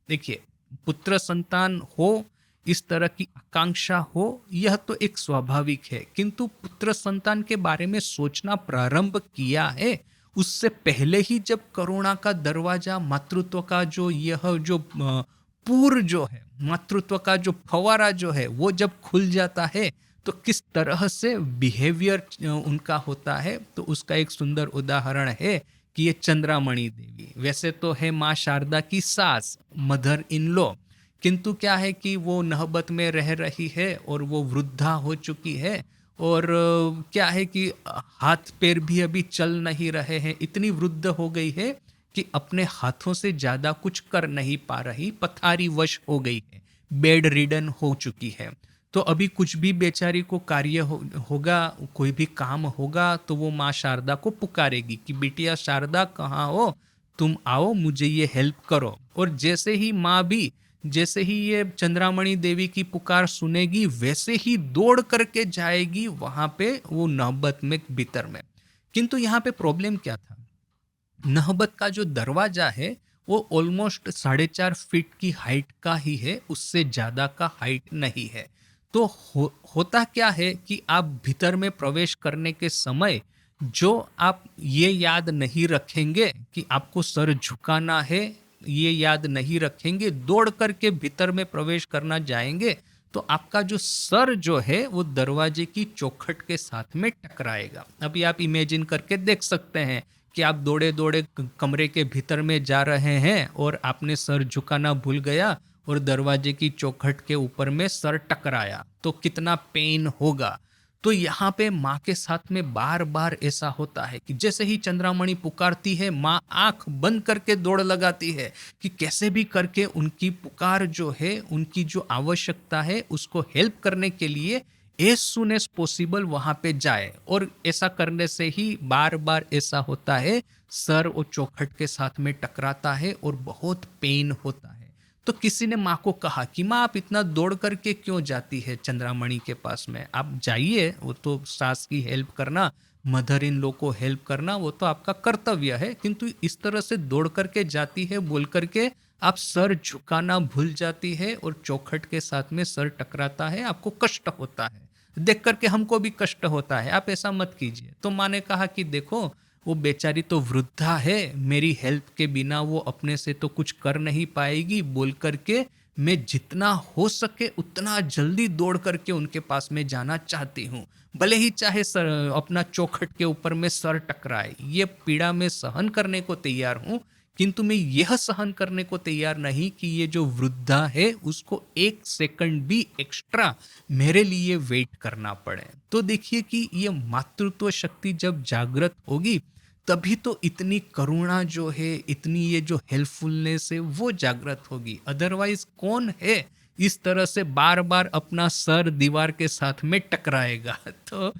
देखिए, पुत्र संतान हो, इस तरह की आकांक्षा हो, यह तो एक स्वाभाविक है, किंतु पुत्र संतान के बारे में सोचना प्रारंभ किया है उससे पहले ही जब करुणा का दरवाजा, मातृत्व का जो यह जो पूर जो है, मातृत्व का जो फवारा जो है वो जब खुल जाता है, तो किस तरह से बिहेवियर उनका होता है, तो उसका एक सुंदर उदाहरण है कि ये चंद्रामणि देवी वैसे तो है माँ शारदा की सास, मदर इन लॉ, किंतु क्या है कि वो नहबत में रह रही है और वो वृद्धा हो चुकी है, और क्या है कि हाथ पैर भी अभी चल नहीं रहे हैं, इतनी वृद्ध हो गई है कि अपने हाथों से ज्यादा कुछ कर नहीं पा रही, पथारी वश हो गई है, बेड रिडन हो चुकी है। तो अभी कुछ भी बेचारी को कार्य होगा, कोई भी काम होगा, तो वो माँ शारदा को पुकारेगी कि बिटिया शारदा कहाँ हो, तुम आओ मुझे ये हेल्प करो। और जैसे ही माँ भी, जैसे ही ये चंद्रामणि देवी की पुकार सुनेगी, वैसे ही दौड़ करके जाएगी वहां पे वो नहबत में भीतर में। किंतु यहाँ पे प्रॉब्लम क्या था, नहबत का जो दरवाजा है वो ऑलमोस्ट 4.5 फीट की हाइट का ही है, उससे ज्यादा का हाइट नहीं है। तो होता क्या है कि आप भीतर में प्रवेश करने के समय जो आप ये याद नहीं रखेंगे कि आपको सर झुकाना है, ये याद नहीं रखेंगे, दौड़ करके भीतर में प्रवेश करना जाएंगे, तो आपका जो सर जो है वो दरवाजे की चौखट के साथ में टकराएगा। अभी आप इमेजिन करके देख सकते हैं कि आप दौड़े दौड़े कमरे के भीतर में जा रहे हैं और आपने सर झुकाना भूल गया और दरवाजे की चौखट के ऊपर में सर टकराया, तो कितना पेन होगा। तो यहाँ पे माँ के साथ में बार बार ऐसा होता है कि जैसे ही चंद्रामणि पुकारती है, माँ आंख बंद करके दौड़ लगाती है कि कैसे भी करके उनकी पुकार जो है, उनकी जो आवश्यकता है उसको हेल्प करने के लिए एज सुन एज पॉसिबल वहां पे जाए। और ऐसा करने से ही बार बार ऐसा होता है, सर और चौखट के साथ में टकराता है और बहुत पेन होता है। तो किसी ने माँ को कहा कि माँ आप इतना दौड़ करके क्यों जाती है चंद्रामणि के पास में, आप जाइए, वो तो सास की हेल्प करना, मदर इन लॉ को हेल्प करना वो तो आपका कर्तव्य है, किंतु इस तरह से दौड़ करके जाती है बोल करके आप सर झुकाना भूल जाती है और चौखट के साथ में सर टकराता है, आपको कष्ट होता है, देख करके हमको भी कष्ट होता है, आप ऐसा मत कीजिए। तो माँ ने कहा कि देखो वो बेचारी तो वृद्धा है, मेरी हेल्प के बिना वो अपने से तो कुछ कर नहीं पाएगी, बोल करके मैं जितना हो सके उतना जल्दी दौड़ करके उनके पास में जाना चाहती हूँ, भले ही चाहे सर अपना चौखट के ऊपर में सर टकराए, ये पीड़ा मैं सहन करने को तैयार हूँ, किंतु मैं यह सहन करने को तैयार नहीं कि ये जो वृद्धा है उसको 1 सेकंड भी एक्स्ट्रा मेरे लिए वेट करना पड़े। तो देखिए कि ये मातृत्व शक्ति जब जागृत होगी, तभी तो इतनी करुणा जो है, इतनी ये जो हेल्पफुलनेस है वो जागृत होगी। अदरवाइज कौन है इस तरह से बार बार अपना सर दीवार के साथ में टकराएगा। तो